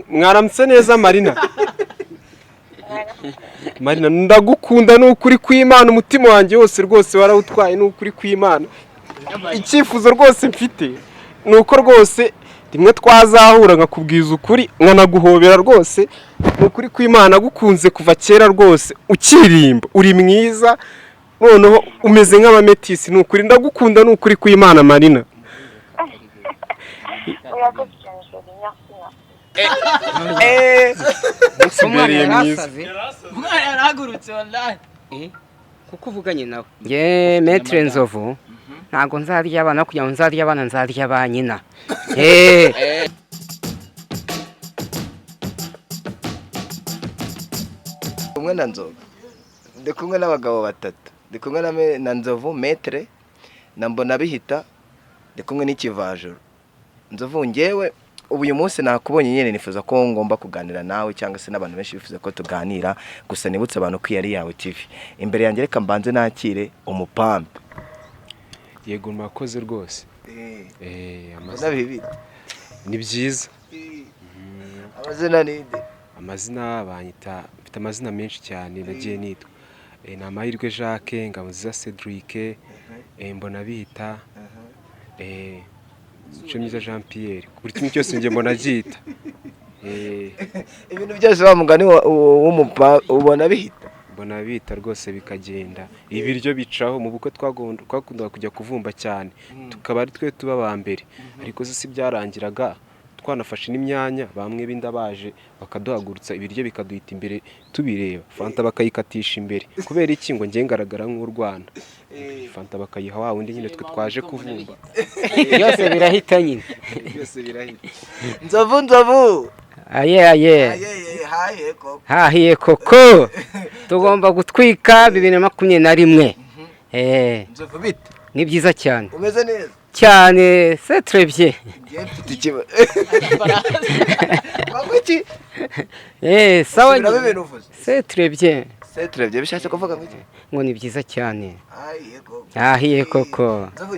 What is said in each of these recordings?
mwaramutse neza Marina. Marina ndagukunda n'ukuri kw'Imana umutima wanjye wose rwose warawutwaye n'ukuri kw'Imana. Icyifuzo rwose mfite nuko rwose rimwe twazahura nkakubwiza ukuri nkanaguhobera rwose n'ukuri kw'Imana gukunze kuva kera rwose ukirimba uri mwiza noneho umeze nk'abametisi n'ukuri ndagukunda n'ukuri kw'Imana Marina. Umwana yarasaze. Umwana yarahagurutse wallahi. Kuko uvuganye nawe. Nge Maitre NZOVU ntago nzarya abana kugira ngo nzarya abana nzarya ba nyina. Kumwe na Nzovu. Ndi kumwe n'abagabo batatu. Ndi kumwe na Nzovu Maitre na MBONABIHITA. Ndi kumwe n'ikivajuru. Nzovu ngewe ubu uyu munsi nakubonye nyene nifuza ko ngomba kuganira nawe cyangwa se n'abantu benshi bifuza ko tuganira gusa nibutse abantu ko yari yawe TV. Imbere yanjye reka mbanze nakire umupampe. Yego mwakoze rwose. MBONABIHITA. Ni byiza. Amazina ni amazina banyita mfite amazina menshi cyane nagiye nitwa. Ni Amahirwe Jacques, Ngabonziza Cedric, MBONABIHITA, Myiza Jean Pierre. Buri kimwe cyose nge mbona gita. Ibintu byose wa mugani w'umupa ubona bihita. MBONABIHITA rwose bikagenda. Ibiryo bicaho mu bukwe twakunda kujya kuvumba cyane. Tukaba ari twe tuba ba mbere. Ariko si byarangiraga twanafashe n'imyanya bamwe bindabaje bakaduhagurutsa ibiryo bikaduhita imbere tubireba. Fanta bakayikatisha imbere. Kubera iki ngo nge ngaragara nk'u Rwanda. Fanta bakayiha wa wundi nyine twe twaje kuvumba. Byose birahita nyine. Byose birahita. Nzovu. Aye. Hahiye koko. Tugomba gutwika 2021. Nzovu bite? Ni byiza cyane. Umeze neza? Cyane, c'est très bien. Bavuki? Sawa. C'est très bien. C'est très bien. Bishatse kuvuga ngo ngo ni byiza cyane. Ahiye koko. Nzovu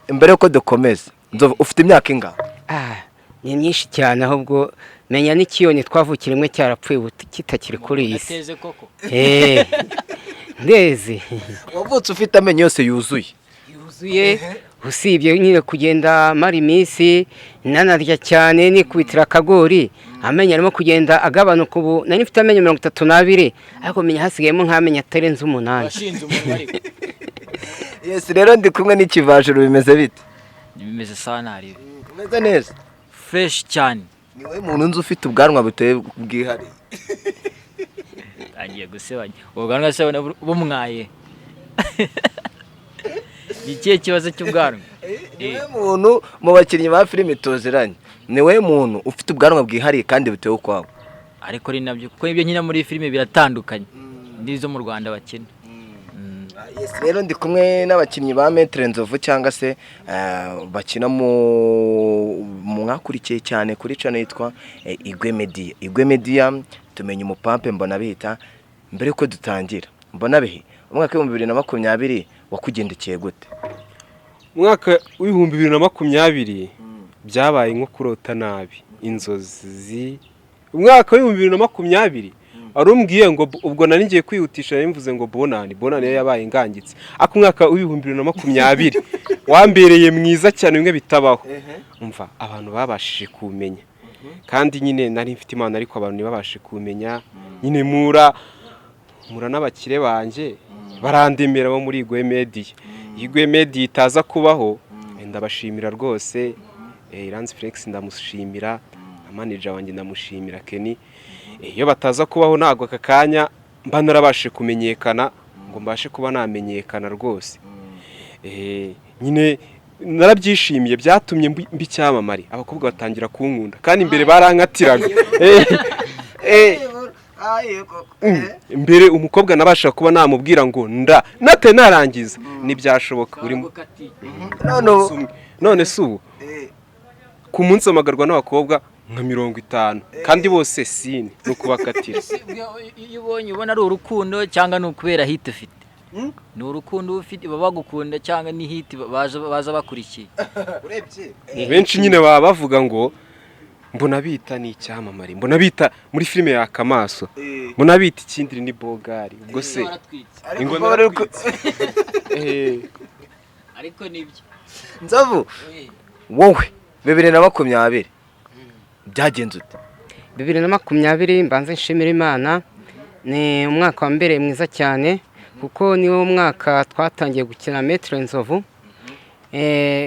imbere ko dukomeza. Nzovu ufite imyaka inga? Ni myinshi cyane ahubwo menya n'ikiyoni twavukira imwe cyarapfuye kitakiri kuri iyi si. Ateze koko. Ndezi. Wavutse ufite amenyo yose yuzuye. Usibye nyine kugenda mari iminsi nanarya cyane nikubitira akagori amenyo arimo kugenda agabanuka ubu nari mfite amenyo 32 ariko menya hasigayemo nk'amenyo atarenze 8. Washinze umuntu ariko. Yes rero ndi kumwe n'ikivajuru bimeze bite? Bimeze sawa nari. Umeze neza. Fresh cyane. Ni wowe muntu nzi ufite ubwanwa buteye bwihari. Agiye gusebanya. Ubwanwa se bumwaye. Ikihe kibazo cy'ubwanwa? Niwe muntu mu bakinnyi ba filime tuziranye. Niwe muntu ufite ubwanwa bwihariye kandi buteye ukwawe. Ariko ari nabyo kuko ibyo nyina muri filime biratandukanye. Ndizo mu Rwanda bakina. Yes rero ndi kumwe n'abakinnyi ba Maitre NZOVU cyangwa se bakina mu mwakurikiye cyane kuri channel yitwa Igwe Media tumenye umupampe MBONABIHITA. Mbere ko dutangira MBONABIHITA umwaka wa 2020 wakugendekeye gute? Umwaka w'ibihumbi 2020 byabaye nko kurota nabi inzozi. Umwaka w'ibihumbi 2020 arumbwiye ngo ubwo nari ngiye kwihutisha nimvuze ngo bonani yabaye ingangitse. Ako mwaka w'ibihumbi 2020 wambereye mwiza cyane bimwe bitabaho. Umva abantu babashije kumenya. Kandi nyine nari mfite imana ariko abantu ntibabashe kumenya. Nyine mura n'abakire banje barandemera bo muri Igwe Media itaza kubaho ndabashimira rwose. Iranzi Felix ndamushimira, manager wanjye ndamushimira Kenny. Iyo bataza kubaho nago akakanya mba narabashe kumenyekana ngo mbashe kuba namenyekana rwose. Nyine narabyishimiye byatumye mbicyamamare abakobwa batangira kunkunda kandi imbere barankatiraga. Mbere umukobwa nabasha kuba namubwira ngo nate narangiza nibyashoboka buri none subu ku munsi amagarwa n'abakobwa nka 50 kandi bose sine no kubakatira. Iyo ubona ari urukundo cyangwa n'ukubera hit ufite? Ni urukundo ufite baba bagukunda cyangwa ni hit baza bakurikiye? Benshi nyine baba bavuga ngo MBONABIHITA ni icyamamare, MBONABIHITA muri filime yaka amaso, MBONABIHITA ikindi ni bogari. Ubwo se ariko nibyo Nzovu wowe 2020 byagenze ute? 2020 mbanze nshimira Imana, ni umwaka wa mbere mwiza cyane kuko niwo mwaka twatangiye gukina Maitre NZOVU.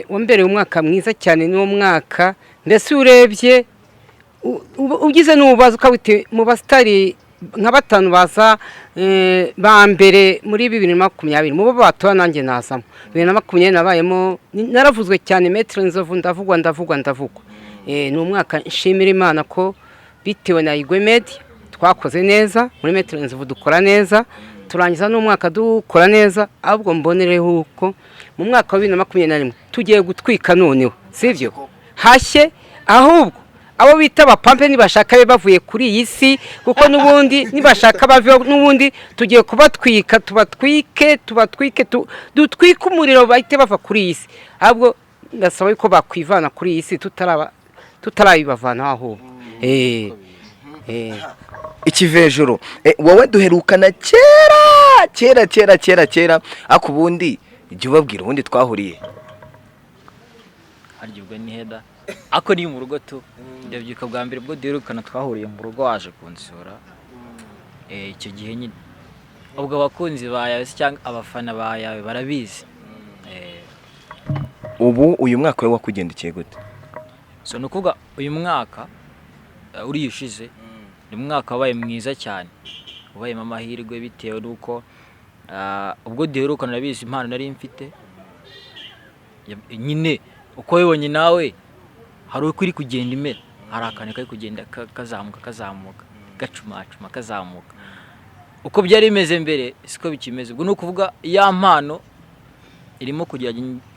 Wa mbere umwaka mwiza cyane, niwo mwaka mbese urebye ugize n'ububazo ukawite mu bastari nka batanu baza ba mbere muri 2020 mubo batora nanjye nazamo. 2020 nabayemo naravuzwe cyane Maitre NZOVU, ndavugwa. Ni umwaka nshimira Imana ko bitewe na Igwe Media twakoze neza muri Maitre NZOVU, dukora neza, turangiza n'umwaka dukora neza. Ahubwo mbonereho uko mu mwaka wa 2021 tugiye gutwika noneho, sivyo hashye, ahubwo abo bita abapampe nibashaka bavuye kuri iyi si, kuko nubundi nibashaka bave nubundi tugiye kubatwika, dutwike umuriro bahite bava kuri iyi si. Ahubwo ndasaba yuko bakwivana kuri iyi si tutarabibavana aho. Iki VEJURU wowe duherukana kera ako ubundi ijye ubabwira ubundi twahuriye harigibwa ni heda ako ni mu rugo tu ndabyuka bwa mbere bwo duherukana twahuriye mu rugo waje kunsura. Icyo gihe nyine ubwo abakunzi bayawe cyangwa abafana bayawe barabizi. ubu uyu mwaka we wakugendekeye gute? So nukuvuga uyu mwaka uri ushize ni mwaka wabaye mwiza cyane, ubaye amahirwe bitewe nuko ubwo duherukana nabizi impano nari mfite nyine uko wibonye nawe hari uko iri kugenda imera, hari akane kari kugenda kazamuka gacumacuma kazamuka. Uko byari bimeze mbere siko bikimeze. Ubwo nukuvuga ya mpano irimo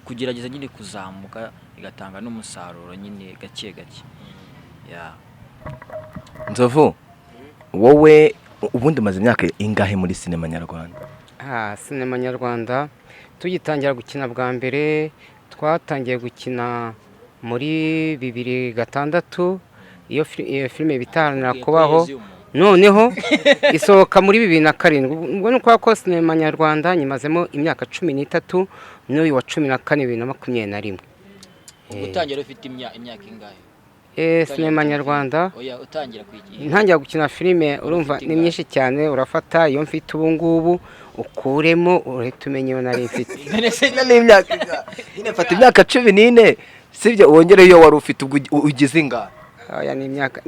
kugerageza nyine kuzamuka igatanga n'umusaruro nyine gake. Nzovu wowe ubundi maze imyaka ingahe muri sinema nyarwanda? Sinema nyarwanda tugitangira gukina bwa mbere twatangiye gukina muri 2006, iyo filime bitaranira kubaho, noneho isohoka muri 2007. Ubwo nuko ko sinema nyarwanda nyimazemo imyaka 13 n'uyu wa 14 2021. Utangira ufite imyaka ingahe? Sinema nyarwanda oya utangira kwigira ntangira gukina filime urumva ni myinshi cyane, urafata iyo mfite ubu ngubu ukuremo urahita umenya iyo nari mfite. N'imyaka nyine mfata imyaka 14 sibyo wongere iyo wari ufite ugize ingahe? Oya ni imyaka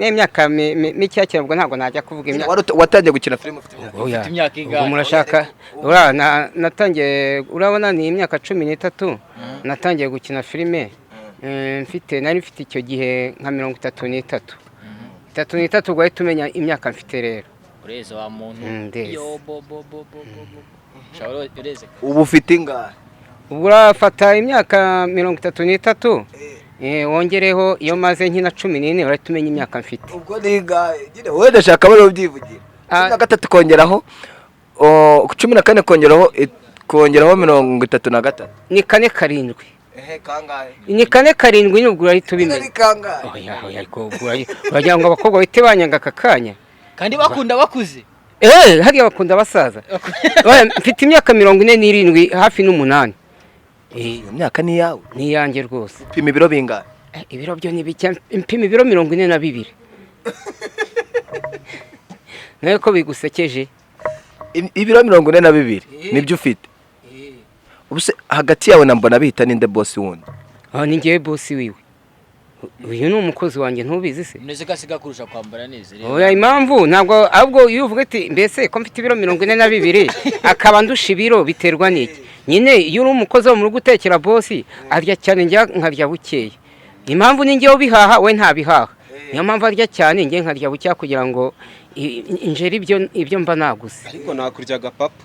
mike cyane, ubwo ntabwo najya kuvuga imyaka. Watangiye gukina filime ufite imyaka ingahe? Murashaka natangiye urabona ni imyaka 13 natangiye gukina filime. Nari mfite icyo gihe nka 33 ubwo ahita umenya imyaka mfite rero. Ureze wa muntu yo bo shaworo ureze ubu ufite ingahe? Ubwo urafata imyaka 33 wongereho iyo maze nkina 14 urahita umenya imyaka mfite. Ubwo ni ingahe? Wowe ndashaka bari ubyivugira 13 kongeraho 14 kongeraho 33 ni 4 kangahe? Ni 4 n'ubwo urahita ubimenya. Oya ariko uragira ngo abakobwa bahite banyanga akakanya kandi bakunda bakuze. Hariya bakunda basaza. Mfite imyaka 47 hafi n'8. Iyo myaka ni yawe? Ni yanjye rwose. Pima ibiro bingahe? Ibiro byo ni bike, mpima ibiro 42. Nawe ko bigusekeje? Ibiro 42 nibyo ufite? Ubuse hagati yawe na MBONABIHITA ninde boss wundi? Ni ngiye boss wiwe. Uyu ni umukozi wanjye ntubizi se? Neze kasiga kurusha kwambara neza rero. Oya impamvu ntabwo ahubwo iyo uvuga ati mbese ko mfite ibiro 42 akaba ndusha ibiro biterwa n'iki? Nyine iyo uri umukozi wo mu rugo utekera boss arya cyane njya nkarya bukeye. Impamvu ni ngiye ubihaha we ntabihaha. Niyo mpamvu arya cyane njye nkarya bucya kugira ngo injeri ibyo mba naguze. Ariko nakurya gapapu.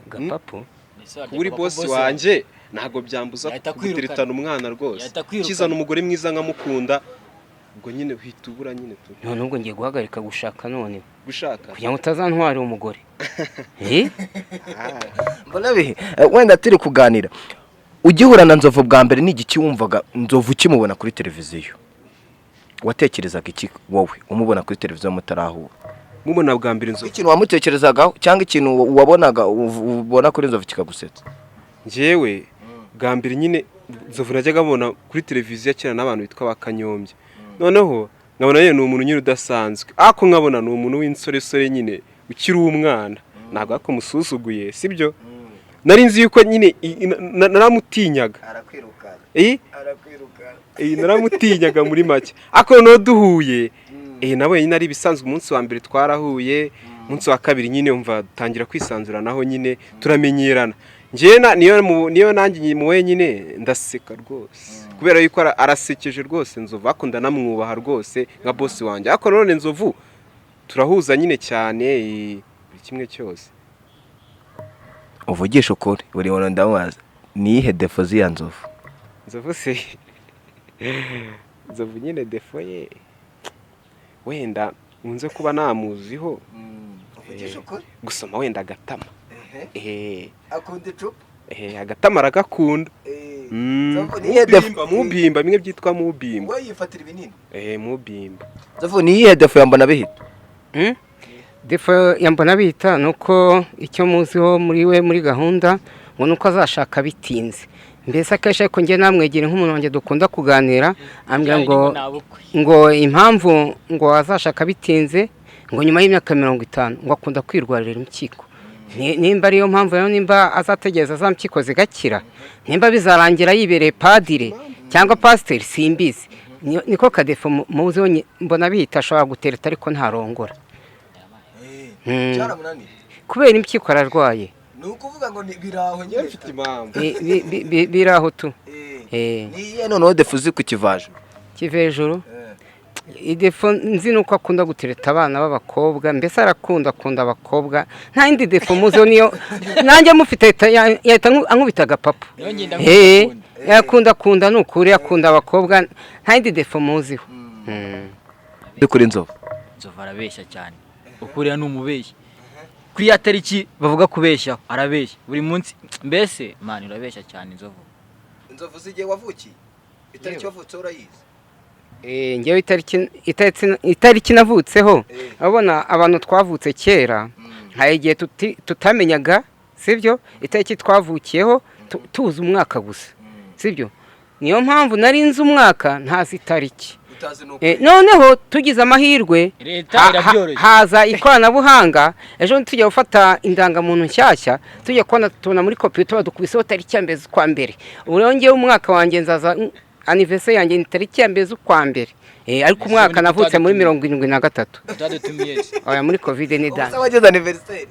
Gapapu? Kuri boss wanje ntago byambuza kuguteretana umwana rwose. Kizana umugore mwiza nkamukunda ubwo nyine uhita ubura nyine tu. None ubwo ngiye guhagarika gushaka none. Gushaka? Kugira ngo utazantwara umugore. MBONABIHITA wenda turi kuganira. Ugihura na Nzovu bwa mbere ni igiki wumvaga Nzovu kimubona kuri televiziyo? watekerezaga iki wowe umubona kuri televiziyo mutarahura? mubona bwa mbere inzovu Ikintu wamutekerezagaho cyangwa ikintu wabonaga ubona kuri inzovu kikagusetsa? njyewe bwa mbere nyine inzovu najyaga mbona kuri televiziyo akina n'abantu bitwa bakanyombye, noneho nkabona nyine ni umuntu nyine udasanzwe, ako nkabona ni umuntu w'insoresore nyine ukiri umwana, ntabwo ako musuzuguye sibyo. Nari nzi yuko nyine naramutinyaga, naramutinyaga muri make, ako no duhuye nabo nyine ari bisanzwe. Umunsi wa mbere twarahuye, umunsi wa kabiri nyine umva tangira kwisanzura naho nyine turamenyerana. Njye niyo nanjye mu wenyine ndaseka rwose, kubera yuko arasekeje rwose inzovu, akunda namwubaha rwose nka boss wanjye. Ako none inzovu turahuza nyine cyane buri kimwe cyose. Uvugisha ukuri buri muntu ndamubaza, ni iyihe defo z'iya nzovu? Inzovu se inzovu nyine defo ye wenda nkunze kuba namuziho, gusoma wenda agatama. Akunda icupa? Agatama aragakunda. Mubimba bimwe byitwa mubimba. Wowe yifatira ibinini? Mubimba. Inzovu ni iyihe defo ya Mbonabihita? defo ya Mbonabihita nuko icyo muziho muri we muri gahunda ngo nuko azashaka bitinze. Mbese akenshi ariko njye namwegera nk'umuntu wanjye dukunda kuganira, ambwira ngo impamvu ngo azashaka bitinze ngo nyuma y'imyaka 50 ngo akunda kwirwarira impyiko. Nimba ariyo mpamvu rero, nimba azategereza za mpyiko zigakira, nimba bizarangira yibereye padire cyangwa pasiteri simbizi, niko kadefo muziho Mbonabihita ashobora gutereta ariko ntarongora. Kubera impyiko ararwaye. Nukuvuga ngo biraho nyine mfite impamvu. Biraho tu. Niye noneho defo uzi ku kivejuru. Idefo nzi nuko akunda gutereta abana b'abakobwa, mbese arakunda abakobwa. Nta yindi defo muziho niyo nanjye mufite yahita ankubita agapapa. Yakunda nukuri, akunda abakobwa, nta yindi defo muziho. Kuri inzovu arabeshya cyane, ukuriya n'umubeshyi. Kuri ya tariki bavuga kubeshya arabeshya buri munsi, mbese mani urabeshya cyane inzovu zigiye wavukiye itariki wavutse urayizi? Ngewe itariki navutseho, abona abantu twavutse kera hari igihe tutamenyaga sibyo, itariki twavukiyeho tuzi umwaka gusa sibyo. Niyo mpamvu nari nzi umwaka ntazi itariki. Noneho tugize amahirwe haza ikoranabuhanga, ejo tujya gufata indangamuntu nshyashya, tujya tubona muri computer badukubiseho tariki ya mbere z'ukwa mbere. Ubu rero ngewe umwaka wanjye nzaza anniversaire yanjye ni tariki ya mbere z'ukwa mbere, ariko umwaka navutse muri 73. Oya muri covid ni dance. Wageze anniversaire?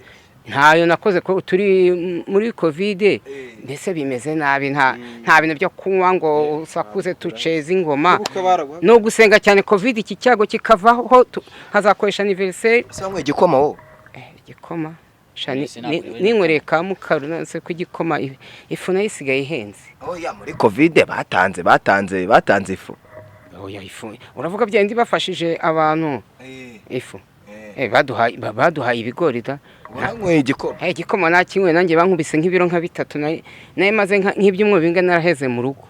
Ntayo nakoze ko turi muri covid, mbese bimeze nabi, nta bintu byo kunywa ngo usakuze tuceze ingoma no gusenga cyane. Covid iki cyago kikavaho hazakoresha anniversaire. Sangwe igikoma wowe? Igikoma shani ninkoreye ka mukaru nase ko igikoma ifu nayo isigaye ihenze. Oya muri covid batanze ifu. Oya ifu uravuga byandi bafashije abantu ifu. Baduhaye ibigori da. Wanyweye igikoma? Igikoma nakinywe nanjye bankubise nk'ibiro nka 3 naye maze nk'ibyumwe binga naraheze mu rugo.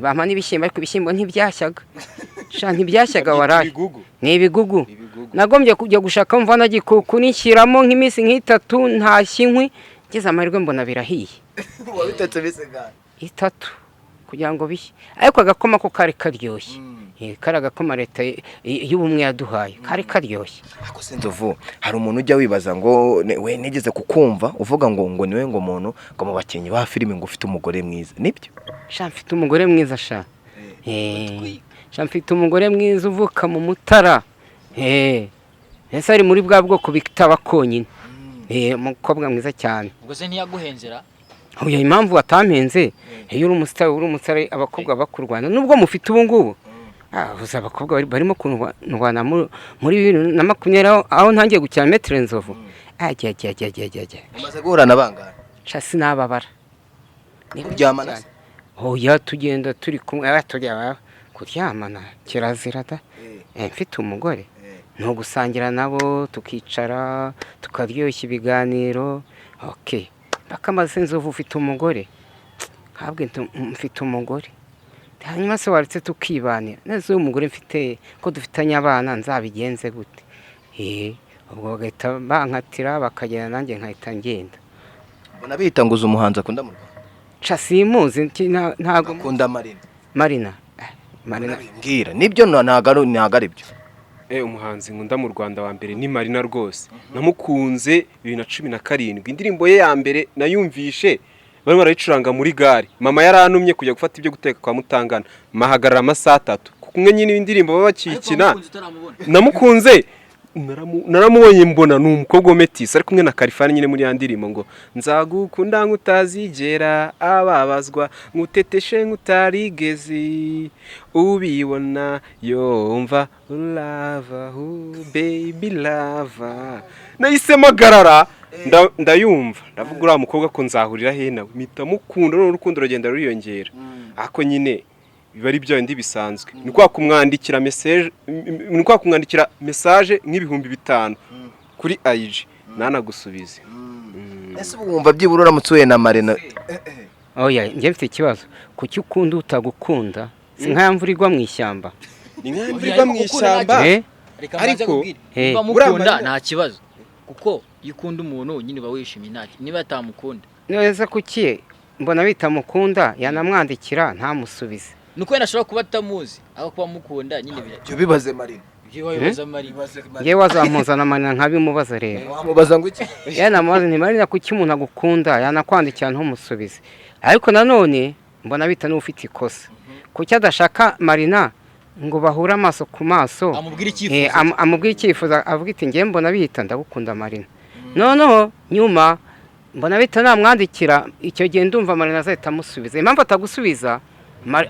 Bampa n'ibishyimbo ariko ibishyimbo ntibyashyaga. Ntibyashyaga waraye. Ni ibigugu. Nagombye kujya gushaka mva nagikukunikiramo nk'imisi nk'itatu ntashinkwi, ngeze amahirwe mbona birahiye. Wabitetse bisegana? 3 kugira ngo bishye, ariko agakoma ko kari karyoshye. Kari agakoma leta y'ubumwe yaduhaye kari karyoshye. Ako Senzovu hari umuntu ujya wibaza ngo we nigeze kukumva uvuga ngo niwe ngo umuntu ngo mu bakinnyi ba filime ngo ufite umugore mwiza, nibyo? Mfite umugore mwiza sha. Mfite umugore mwiza uvuka mu Mutara. Ese ari muri bwa bwoko bitaba konyine. Umukobwa mwiza cyane. Ubwo se ntiyaguhenzera? Oya impamvu atampenze, iyo uri umusitari abakobwa bakurwana nubwo mufite ubu ngubu. Uza abakobwa barimo kunwana muri 2020 aho ntangiye gukina Maitre NZOVU. Ajya. Umaze guhura nabangana? Chasi nababara. Kuryamana? Oya tugenda turi kumwe tujya kuryamana kirazira da. Mfite umugore no gusangira nabo tukicara tukaryoshya ibiganiro. Bakamaze Nzovu ufite umugore. Kabwe mfite umugore. hanyuma se waretse tukibanira neza uyu mugore mfite ko dufitanye abana nzabigenze gute ubwo bagahita bankatira bakagenda nanjye nkahita ngenda. mbona bihita ngo uzi umuhanzi akunda mu Rwanda ca simuzi ntago akunda Marina Marina mbwira nibyo ntago ari byo. Umuhanzi nkunda mu Rwanda wa mbere ni Marina rwose, namukunze 2017 indirimbo ye ya mbere nayumvishe bari barayicuranga muri gare, mama yarantumye kujya gufata ibyo guteka kwa Mutangana, mahagarara amasaha 3 kumwe nyine indirimbo baba bakikina. Namukunze naramubonye mbona ni umukobwa Metis ari kumwe na Kalifani nyine muri ya ndirimbo ngo nzagukunda nkutazigera ababazwa nguteteshe ngutarigezi ubibona yumva lava baby lava. Nahisemo garara ndayumva ndavuga uriya mukobwa ko nzahurira he nawe mpita mukunda n'urukundo rugenda ruriyongera. Ako nyine biba ari byo ndi bisanzwe ni kwa kumwandikira message nk'ibihumbi 5 kuri IG nanagusubize. Ese wumva byibura uramutsuye na Marina? Oya njye mfite ikibazo kuki ukunda utagukunda si nk'ayamvura igwa mu ishyamba. Ni nk'ayamvura igwa mu ishyamba ariko bamukunda nta kibazo kuko yikunda umuntu nyine bawishimye ntacyo niba atamukunda neza kuki mbona bitamukunda yanamwandikira ntamusubize nuko yena ashobora kuba atamuzi aho kuba mukunda nyine byo bibaze Marina yewe wazampuzana Marina nkabimubaza rero wamubaza ngo iki yanamubaza ni Marina kuki umuntu agukunda yanakwandikira ntumusubize ariko nanone mbona bita n'ufite ikosa kuki adashaka Marina ngo bahure amaso ku maso amubwira icyifuzo avuga iti ngiye mbona bihita ndagukunda Marina noneho nyuma mbona bita namwandikira icyo gihe ndumva Marina azahita amusubiza impamvu atagusubiza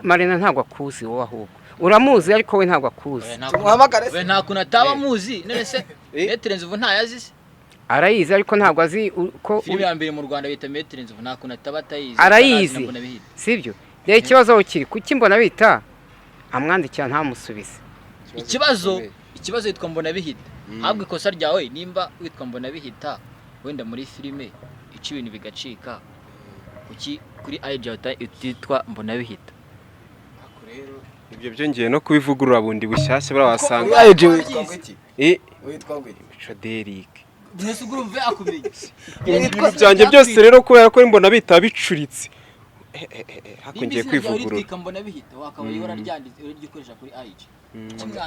Marina ntabwo akuzi wowe ahubwo uramuzi ariko we ntabwo akuzi tumuhamagare we nta kuntu ataba amuzi none se Maitre NZOVU ntayazi se arayizi ariko ntabwo azi ko filime ya mbere mu Rwanda bita Maitre NZOVU nta kuntu ataba atayizi arayizi sibyo rero ikibazo aho kiri kuki mbona bita amwandikira ntamusubize ikibazo yitwa MBONABIHITA ahubwo ikosa ryawe nimba witwa MBONABIHITA wenda muri filime ica ibintu bigacika kuki kuri IG utitwa MBONABIHITA ibyo byongeye no kubivugurura bundi bushyashya barabasanga IG witwa ngo iki witwa ngo Mico Derrick Ntesugurumve akumenye ibintu byanjye byose rero kubera ko MBONABIHITA bicuritse hakungiye kwivugurura MBONABIHITA wakaba yora ryanditse urigikoresha kuri IG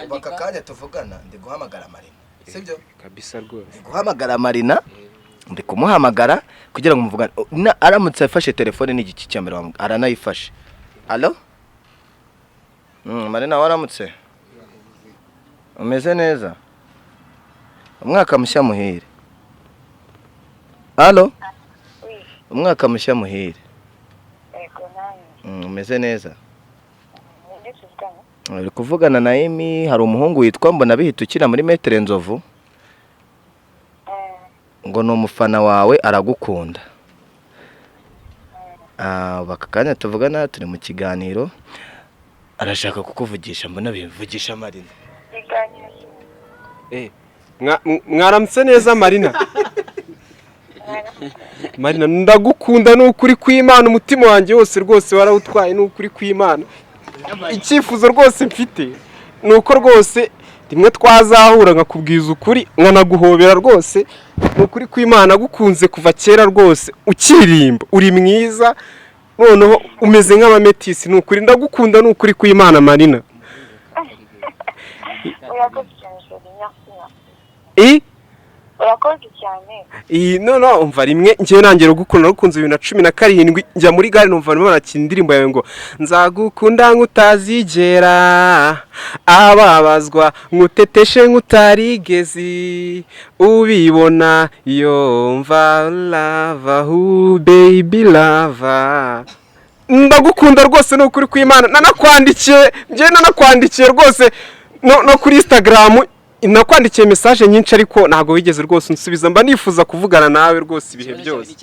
baka kanya tuvugana ndi guhamagara Marina sibyo kabisa rwose guhamagara Marina ndi kumuhamagara kugira ngo muvugane aramutse afashe telefone n'igiki cya mbere aranayifashe. Allo Marina waramutse umeze neza umwaka mushya muhire. Allo umwaka mushya muhire umeze neza uri kuvugana na Emi hari umuhungu witwa MBONABIHITA ukina muri Maitre NZOVU ngo ni umufana wawe aragukunda. Bakakanya tuvugana turi mu kiganiro arashaka kukuvugisha mbona bivugisha Marina. Mwaramutse neza Marina. Marina ndagukunda n'ukuri kw'Imana umutima wanjye wose rwose warawutwaye n'ukuri kw'Imana. Icyifuzo rwose mfite nuko rwose rimwe twazahura nkakubwiza ukuri nkanaguhobera rwose n'ukuri kw'Imana gukunze kuva kera rwose ukiririmba uri mwiza noneho umeze nk'abametis n'ukuri ndagukunda n'ukuri kw'Imana Marina. Urakoze cyane. No umva rimwe ngiye nangera gukunda rukunze 2017 njya muri gare numva barimo barakina indirimbo yawe ngo nzagukunda nkutazigera ababazwa nguteteshe ngutarigezi ubibona yumva lava baby lava. Ndagukunda rwose no kuri kw'Imana nanakwandikiye rwose no kuri Instagram nakwandikiye message nyinshi ariko ntago wigeze rwose unsubiza mba nifuza kuvugana nawe rwose ibihe byose.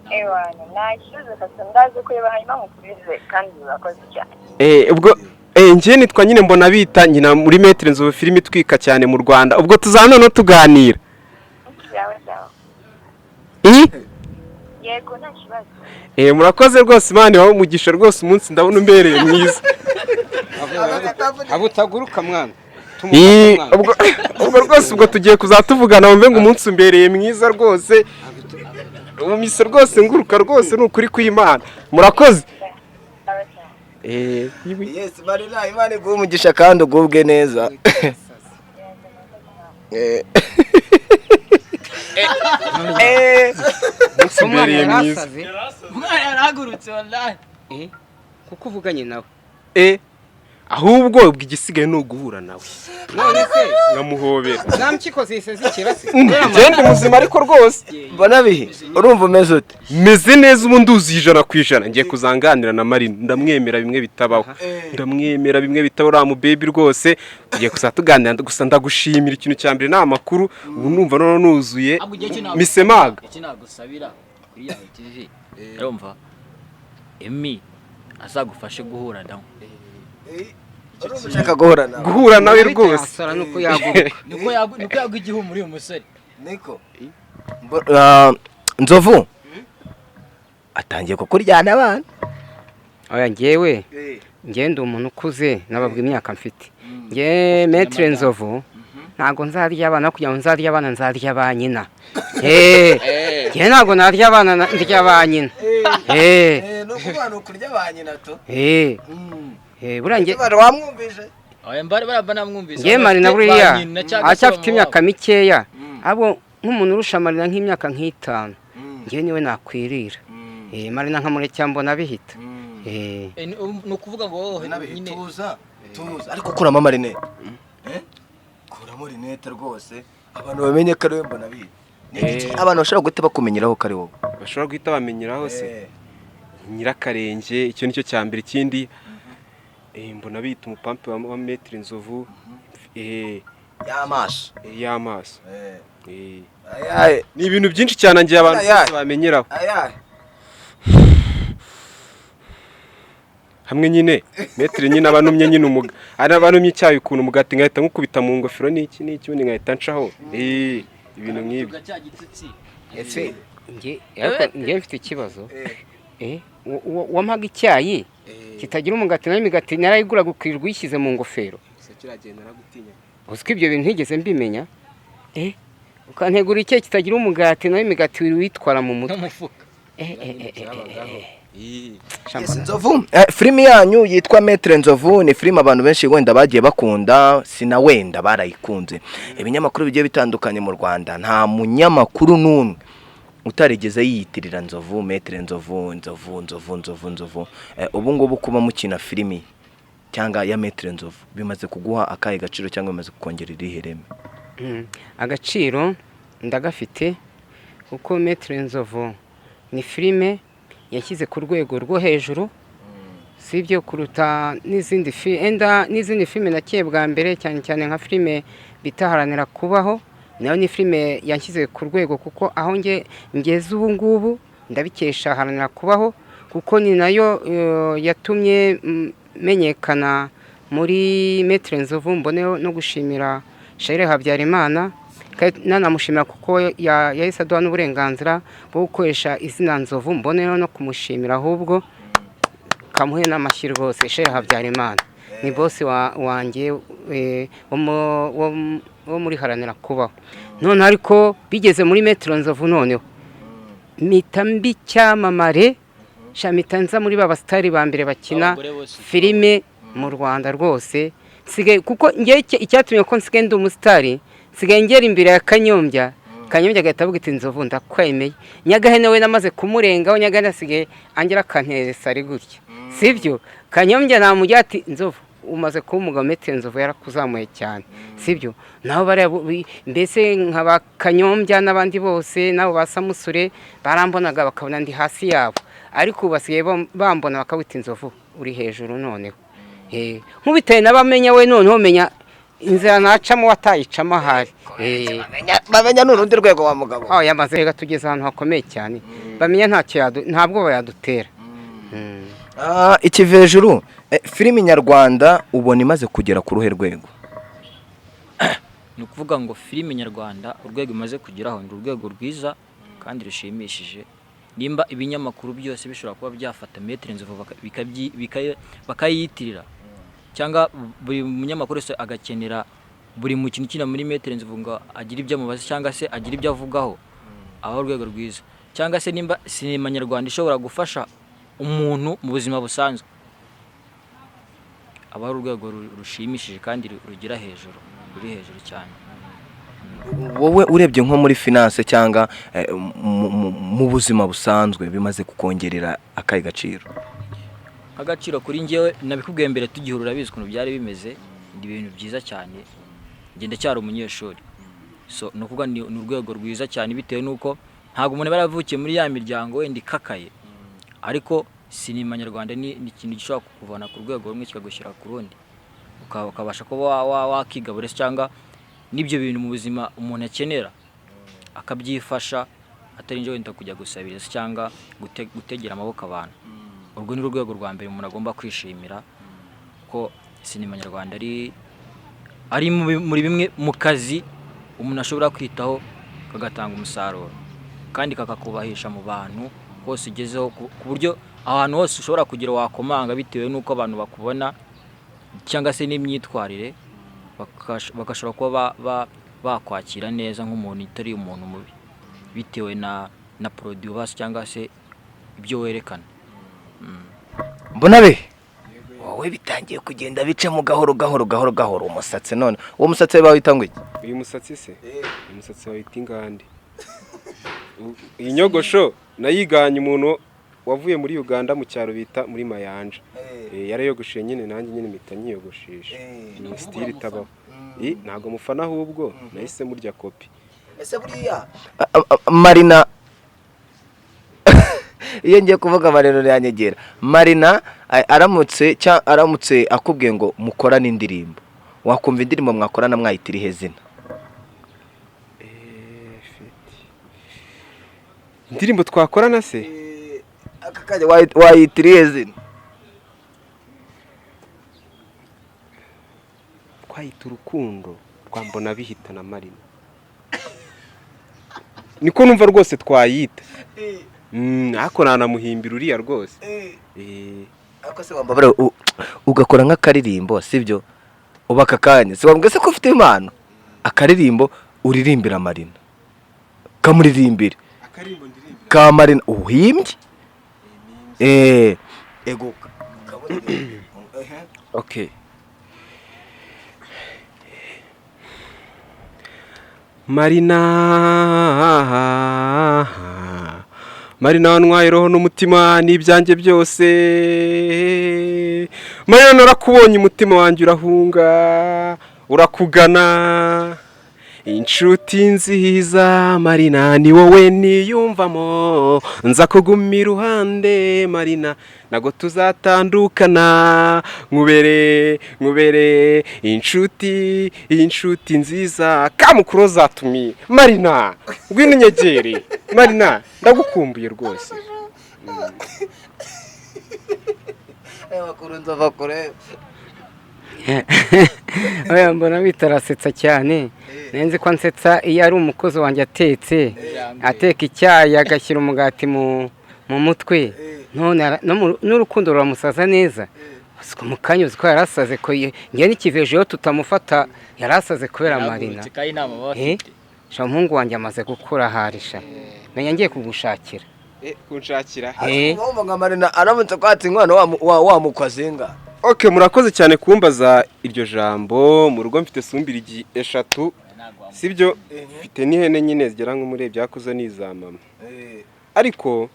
Ewana nashize ndazi kureba hanyuma mukubize kandi urakoze cyane. Ubwo ngiye nitwa nyine MBONABIHITA nyina muri Maitre NZOVU filime itwika cyane mu Rwanda ubwo tuzana no tuganira. Yawe. yego nta kibazo. Murakoze rwose Imana ibahe umugisha rwose umunsi ndabona umbereye mwiza. abo utaguruka mwana ubwo rwose ubwo tugiye kuzatuvugana wumve ngo umunsi umbereye mwiza rwose. Umise rwose nguruka rwose ni ukuri kw'Imana. Murakoze. Yes, Marina, Imana iguhe umugisha kandi ugubwe neza. umwana yarasaze umwana yarahagurutse wallahi kuko uvuganye nawe ahubwo ubwo igisigaye ni uguhura nawe none se nkamuhobera. nta mpyiko zihise zikira se Genda muzima ariko rwose. Mbonabihe urumva umeze ute? Meze neza ubu nduzi 100%. Ngiye kuzanganira na Marina ndamwemera bimwe bitabaho. Ndamwemera bimwe bitabaho ra mu baby rwose. Tugiye kuzatuganira gusa ndagushimira ikintu cya mbere na makuru ubu numva none nuzuye misemaga. iki nagusabira kuri ya TV urumva Emi azagufashe guhura nawe. Ushaka guhura nawe rwose. asara nuko yaguruka Nuko yagu igihu muri uyu musore. Niko. Nzovu. Atangiye kukuryana abana. oya ngewe ngende umuntu ukuze nababwa imyaka mfite nge Maitre NZOVU ntago nzarya abana kugira ngo nzarya abana nzarya ba nyina nge ntago narya abana ndya ba nyina No kubana ukurya abanyina to. burange Wamwumvise? Oya mbare barabana mwumvise. nge Marina buriya acyafite imyaka mikeya abo nk'umuntu urusha Marina nk'imyaka nk'itanu nge niwe nakwirira Marina nkamurekera MBONABIHITA no kuvuga ngo nyine tuza ariko kuramo amarinete kuramo rinete rwose abantu bamenye ko ari MBONABIHITA. Abantu bashobora guhita bakumenyeraho ko ari wowe. Bashobora guhita bamenyeraho se nyirakarenge icyo nicyo cya mbere. Ikindi MBONABIHITA umupampe wa Maitre NZOVU y'amaso ni ibintu byinshi cyane ngiye abantu bose bamenyeraho hamwe nyine Maitre nyine abanumye nyine umuga ari abanumye icyayi ukuntu umugati ngahita nkukubita mu ngofero n'iki ubundi ngahita ncaho ibintu nk'ibi. ese nge mfite ikibazo wampaga icyayi kitagira umugati nayo imigati narayigura gukirirwa uyishyize mu ngofero uziko ibyo bintu ntigeze mbimenya ukantegura icyayi kitagira umugati nayo imigati witwara mu mutwe n'umufuka. Nzovu filime yanyu yitwa Maitre NZOVU ni filime abantu benshi wenda bagiye bakunda sina wenda barayikunze. Ibinyamakuru bigiye bitandukanye mu Rwanda nta munyamakuru n'umwe utarigeze yiyitirira Nzovu Maitre NZOVU. Ubu ngubu kuba mukina filime cyangwa ya Maitre NZOVU bimaze kuguha akahe gaciro cyangwa bimaze kukongerera ihereme? Agaciro ndagafite kuko Maitre NZOVU ni filime yashyize ku rwego rwo hejuru sibyo kuruta n'izindi filime nakiye bwa mbere cyane cyane nka filime bitaharanira kubaho. Nayo ni filime yashyize ku rwego kuko aho ngeze ubu ngubu ndabikesha haranira kubaho kuko ni nayo yatumye menyekana muri Maitre NZOVU. Mboneho no gushimira Shaire Habyarimana nanamushimira kuko yahise aduha n'uburenganzira bwo gukoresha izina Nzovu. Mboneho no kumushimira ahubwo kamuhe n'amashyi rwose. Shaire Habyarimana ni bosi wanjye wo muri haranira kubaho. None ariko bigeze muri Maitre NZOVU noneho mpita mbi cyamamare mpita nza muri babasitari ba mbere bakina filime mu Rwanda rwose kuko ngewe icyatumye ko nsigaye ndi umusitari nsigaye ngera imbere ya Kanyombya agahita avuga ati Nzovu ndakwemeye. Nyagahene we namaze kumurengaho Nyagahene asigaye angira akanteresa ari gutya sibyo. Kanyombya namujya ati Nzovu umaze kuba umugabo Maitre NZOVU yarakuzamuye cyane sibyo. Naho bari mbese nkaba Kanyombya n'abandi bose nabo basamusure barambonaga bakabona ndi hasi yabo ariko basigaye bambona bakawita Nzovu uri hejuru noneho nkubitaye n'abamenya we noneho menya inzira nacamo watayicamo ahari bamenya n'urundi rwego wa mugabo. Yamaze rega tugeze ahantu hakomeye cyane bamenya ntabwo bayadutera. Iki VEJURU filime nyarwanda ubona imaze kugera ku ruhe rwego? Ni ukuvuga ngo filime nyarwanda urwego imaze kugeraho ni urwego rwiza kandi rushimishije nimba ibinyamakuru byose bishobora kuba byafata Maitre NZOVU bakayitirira cyangwa buri munyamakuru wese agakenera buri mukino ukina muri Maitre NZOVU ngo agire ibyo amubaza cyangwa se agire ibyo avugaho aho urwego rwiza cyangwa se nimba sinema nyarwanda ishobora gufasha umuntu mu buzima busanzwe aba ari urwego rushimishije kandi rugira hejuru ruri hejuru cyane. wowe urebye nko muri finance cyangwa mu buzima busanzwe bimaze kukongerera akayi gaciro? Agaciro kuri njyewe nabikubwiye mbere tugihurura bizi ukuntu byari bimeze, ndi ibintu byiza cyane, ngende cyari umunyeshuri, so nukuvuga ni urwego rwiza cyane bitewe nuko ntabwo umuntu baravukiye muri ya miryango wenda ikakaye, ariko sinema nyarwanda ni ikintu gishobora kukuvana ku rwego rumwe kikagushyira ku rundi, ukabasha kuba wakiga buri cyangwa n'ibyo bintu mu buzima umuntu akenera akabyifasha atarinje wenda kujya gusabira cyangwa gutegera amaboko abantu. Urwo ni urwego rwa mbere umuntu agomba kwishimira ko sinema nyarwanda ari muri bimwe mu kazi umuntu ashobora kwitaho kagatanga umusaruro kandi kakakubahisha mu bantu hose ugezeho, ku buryo ahantu hose ushobora kugira wakomanga bitewe nuko abantu bakubona cyangwa se n'imyitwarire, bakashobora kuba bakwakira neza nk'umuntu utari umuntu mubi bitewe na produit basi cyangwa se ibyo werekana. Mbona be wowe bitangiye kugenda bicamo gahoro umusatsi, none uwo musatsi bawita ngo iki? Uyu musatsi se umusatsi wawita ingande. Iyi nyogosho nayiganye umuntu wavuye muri Uganda mu cyaro bita muri Mayanja, yarayogoshe nyine nanjye nyine mpita nyiyogoshesha, ni style itabaho. Ntago mufana ahubwo nahise murya kopi. Ese buriya Marina iyo ngiye kuvuga amarero yanyegera, Marina aramutse akubwiye ngo mukorane indirimbo, wakumva indirimbo mwakorana mwayitira ihe zina? Indirimbo twakorana se aka kaje wayitira ihe zina? Kwayita urukundo rwa MBONABIHITA na Marina, niko numva rwose twayita. Ako nanamuhimbira uriya rwose. Ako se wambabara ugakora nk'akaririmbo sibyo, ubaka kanya se wambwe se ko ufite impano, akaririmbo uririmbira Marina, kamuririmbire Akarimbo ndirimbira ka Marina uhimbye. Ego okay. Marina wantwaye roho n'umutima n'ibyanjye byose, Marina narakubonye umutima wanjye urahunga urakugana, inshuti nziza Marina ni wowe niyumvamo, nza kuguma iruhande Marina nago tuzatandukana, nkubere inshuti nziza kamukuru zatumi Marina ngwino nyegere Marina ndagukumbuye rwose. bakuru nzova kure oya MBONABIHITA arasetsa cyane, nenzi ko ansetsa iyo ari umukozi wanjye ateka icyayi agashyira umugati mu mutwe, none n'urukundo ruramusaza neza. Mu kanya uzi ko yarasaze, ko njye n'ikivejeho tutamufata yarasaze kubera Marina. Umuhungu wanjye amaze gukura harisha, menya ngiye kugushakira. Kunshakira wumva nka Marina aramutse kwatsa inkwano wamukwazinga. Okay, murakoze cyane kumbaza iryo jambo. Mu rugo mfite sumbirigi 3 sibyo, mfite n'ihene nyine zigera nko muri byakuze n'iza mama, ariko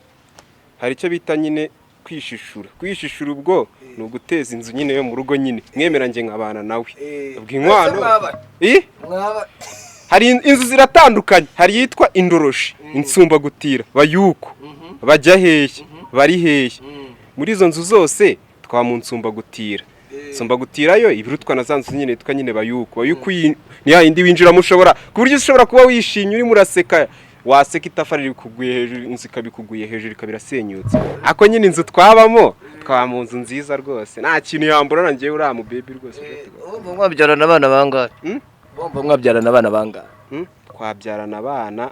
hari icyo bita nyine kwishishura ubwo ni uguteza inzu nyine yo mu rugo nyine mwemera nge nkabana nawe ubw'inkwano. Hari inzu ziratandukanye, hari yitwa indoroshi, insumba gutira, bayuko bajya hehe bari hehe. Muri izo nzu zose twamunsumba gutira, nsumba gutira yo ibirutwa na zanzu nyine yitwa nyine bayuko ni ya indi winjira mushobora ku buryo ushobora kuba wishimye uri muraseka, waseka itafari rikuguye hejuru, inzu ikabikuguye hejuru ikabirasenyutse. Ako nyine inzu twabamo mu nzu nziza rwose, nta kintu yambura ngiye uri mu baby rwose. Mwabyarana abana bangahe? Mwabyarana abana bangahe? Twabyarana abana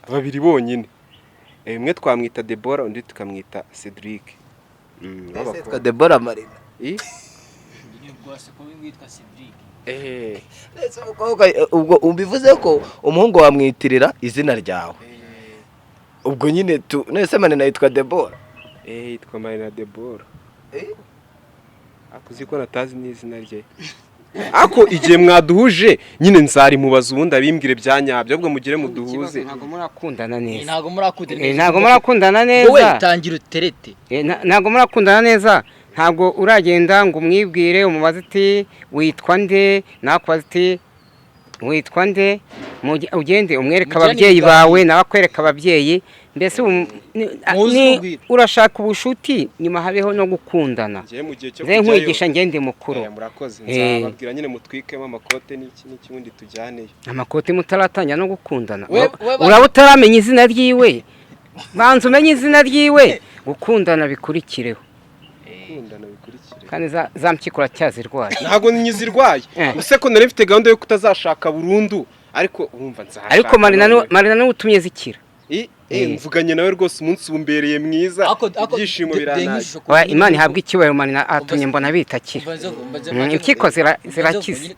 2 bonyine. umwe twamwita Deborah undi tukamwita Cedric. Yitwa Deborah Marina. Ubwo ubivuze ko umuhungu wamwitirira izina ryawe. Ubwo nyine nese Marina yitwa Deborah. Yitwa Marina Deborah. Akuzi ko natazi n'izina rye. Ako igihe mwaduhuje nyine nzari mubaza ubundi abimbwire byanyabyo ahubwo mugire muduhuze. Ntago murakundana neza. Ntago murakundana neza. Wowe tangira uterete. Ntago murakundana neza. Ntabwo uragenda ngo umwibwire umubaze ati witwa nde, nakubaze ati witwa nde, ugende umwereka ababyeyi bawe nawe akwereka ababyeyi. Mbese urashaka ubushuti nyuma habeho no gukundana. Nze nkwigisha ngende mukuru. Murakoze nzababwira nyine mutwikemo amakote n'ikindi tujyaneyo. Amakote mutaratanya no gukundana. Uraba utaramenya izina ryiwe. Banza umenye izina ryiwe gukundana bikurikireho. Kandi za mpyikura cyazirwaye. Ntago nyizirwaye. Use ko nari mfite gahunda yo kutazashaka burundu ariko urumva nzashaka. Ariko Marina no utumye zikira. Mvuganye nawe rwose umunsi ubumbereye mwiza byishimo biranaye. Imana ihabwa icyubahiro Marina atumye mbona bitakira. Impyiko zirakize.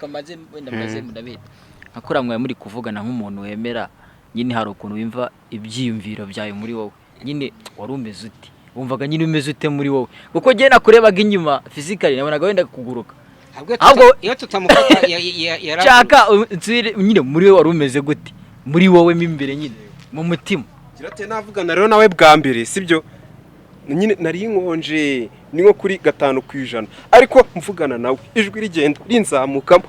Akora mwe muri kuvugana nk'umuntu wemera nyine hari ukuntu wimva ibyiyumviro byawe muri wowe. Nyine wari umeze uti. Wumvaga nyine umeze ute muri wowe. Kuko je nakurebaga inyuma physically nabonaga wenda kuguruka. Ahubwo iyo tutamufata Chaka nyine muri wowe wari umeze gute? Muri wowe mimbere nyine mu mutima. Girate navugana rero nawe bwa mbere sibyo nyine nari inkonje ni nko kuri 5% ariko mvugana nawe ijwi rigenda rinzamukamo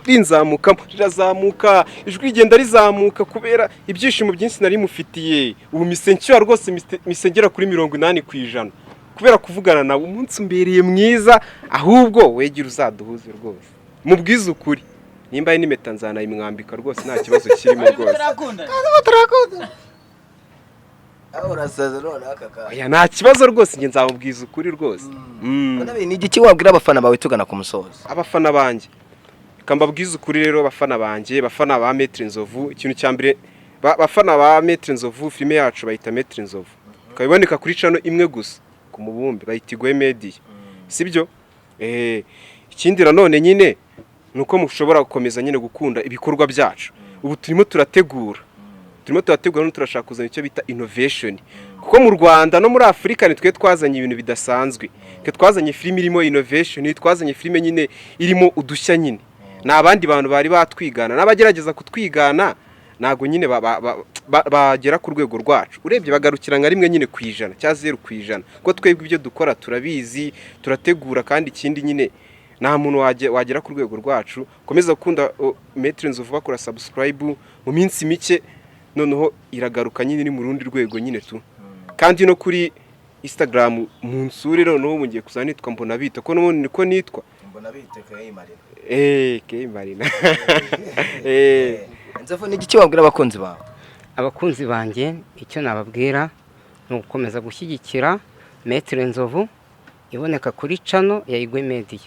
rirazamuka ijwi rigenda rizamuka kubera ibyishimo byinshi nari mufitiye ubu misencyo rwose misengera kuri 80% kubera kuvugana nawe umunsi umbereye mwiza ahubwo wegira uzaduhuze rwose mubwiza ukuri nimba ari nimeta nzana imwambika rwose nta kibazo kirimo rwose Arasaze none akaka. Oya nta kibazo rwose nge nzamubwiza ukuri rwose. Ni igiki wabwira abafana bawe tugana ku musozo? Abafana banje. Kambabwiza ukuri rero abafana banje, bafana ba Maitre NZOVU, ikintu cyambere bafana ba Maitre NZOVU filme yacu bayita Maitre NZOVU. Kabiboneka kuri channel imwe gusa ku mubumbe bayitigwe media. Sibyo? Ikindi nanone nyine nuko mushobora gukomeza nyine gukunda ibikorwa byacu. Ubu turimo turategura no turashaka kuzana icyo bita innovation kuko mu Rwanda no muri Afrika nitwe twazanye ibintu bidasanzwe ke twazanye filime irimo innovation twazanye filime nyine irimo udushya nyine nabandi bantu bari batwigana nabagerageza kutwigana nago nyine bagera ku rwego rwacu urebye bagarukira nka rimwe nyine kwijana cya 0% ko twebwe ibyo dukora turabizi turategura kandi ikindi nyine nta muntu wagera ku rwego rwacu komeza gukunda Maitre NZOVU bakora subscribe mu minsi mike noneho iragaruka nyine ni mu rundi rwego nyine tu kandi no kuri Instagram munsure noneho mungiye kuzana nitwa MBONABIHITA ko none niko nitwa MBONABIHITA Kay Marina Kay Marina Nzava ni igiki wabwira abakunzi bawe abakunzi banjye icyo nababwira no gukomeza gushyigikira Maitre NZOVU iboneka kuri channel ya Igwe Media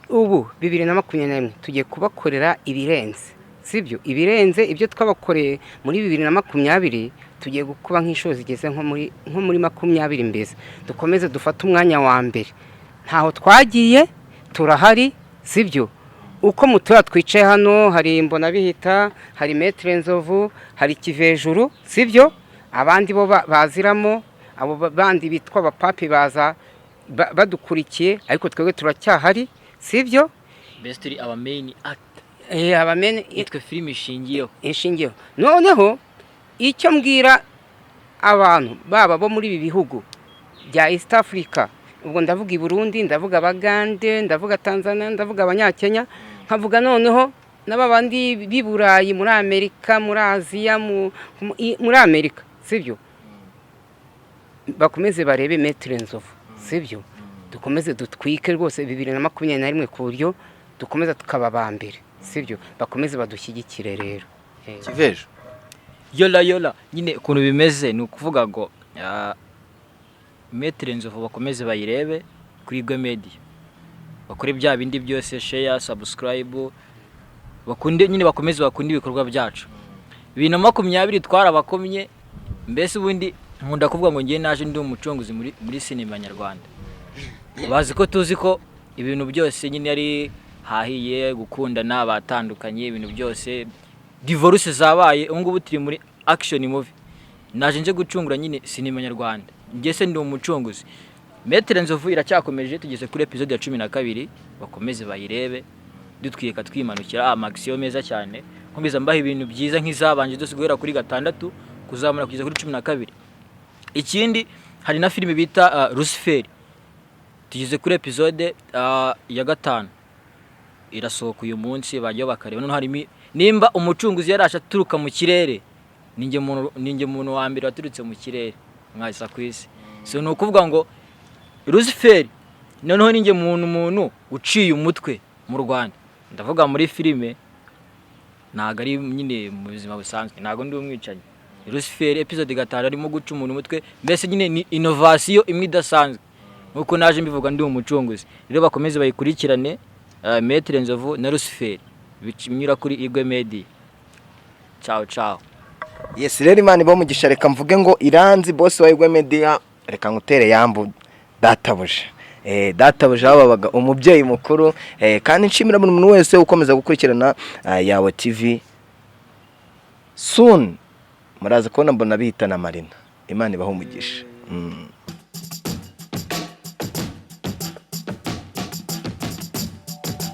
ubu 2021 tugiye kubakorera ibirenze sibyo ibirenze ibyo twabakoreye muri 2020 tugiye gukuba nk'ishozi zigeze nko muri 20 mbese dukomeze dufata umwanya wa mbere ntaho twagiye turahari sibyo uko mutura twicaye hano hari MBONABIHITA hari Maitre NZOVU hari VEJURU sibyo abandi bo baziramo abo bandi bitwa abapapi baza badukurikiye ariko twebwe turacyahari sibyo best aba main act abamene itwe filime ishingiyeho noneho icyo mbwira abantu baba bo muri ibi bihugu bya East Africa ubwo ndavuga i Burundi ndavuga Abagande ndavuga Tanzania ndavuga Abanyakenya nkavuga noneho n'abandi biburayi muri Amerika muri Aziya muri Amerika sibyo bakomeze barebe Maitre NZOVU sibyo dukomeze dutwike rwose 2021 ku buryo dukomeza tukababambere sibyo bakomeze badushyigikire rero Kivejo yola nyine ukuntu bimeze ni ukuvuga ngo Maitre NZOVU bakomeze bayirebe kuri Igwe Media bakore bya bindi byose share subscribe bakunde nyine bakomeze bakunde ibikorwa byacu 2020 twarabakomye mbese ubundi nkunda kuvuga ngo ngiye naje ndi umucunguzi muri sinema nyarwanda. Bazi ko tuzi ko ibintu byose nyine ari hahiye gukundana batandukanye ibintu byose divorce zabaye ubu ngubu turi muri action movie. Naje nje gucungura nyine sinema nyarwanda. Ngiye se ndi umucunguzi. Maitre NZOVU iracyakomeje tugeze kuri episode ya 12 bakomeze bayirebe dutwika twimanukira amaxiyo meza cyane nkomeza mbaha ibintu byiza nk'izabanje dose guhera kuri 6 kuzamura kugeza kuri 12. Ikindi hari na filime bita Lucifer tugeze kuri episode ya 5 irasohoka uyu munsi bajya bakareba none hari nimba umucunguzi yarasha turuka mu kirere ninge muntu wa mbere waturutse mu kirere mwahisa kwisi. So no kuvuga ngo Lucifer noneho ninge muntu uciye umutwe mu Rwanda. Ndavuga muri filime naga ari nyine mu buzima busanzwe nago ndi umwicanyi. Lucifer episode 5 arimo guca umuntu umutwe mbese nyine ni innovation imwe idasanzwe nkuko naje mbivuga ndi umucunguzi. Rero bakomeze bayikurikirane Maitre NZOVU na Lucifer bicimyira kuri Igwe Media. Ciao ciao. Yes rero Imana ibamugisha reka mvuge ngo Iranzi boss wa Igwe Media reka ngutere yambu databuja. Databuja babaga umubyeyi mukuru kandi nshimira buri muntu wese ukomeza gukurikirana yawe TV. Soon muraza kubona MBONABIHITA na MARINA. Imana ibahe umugisha.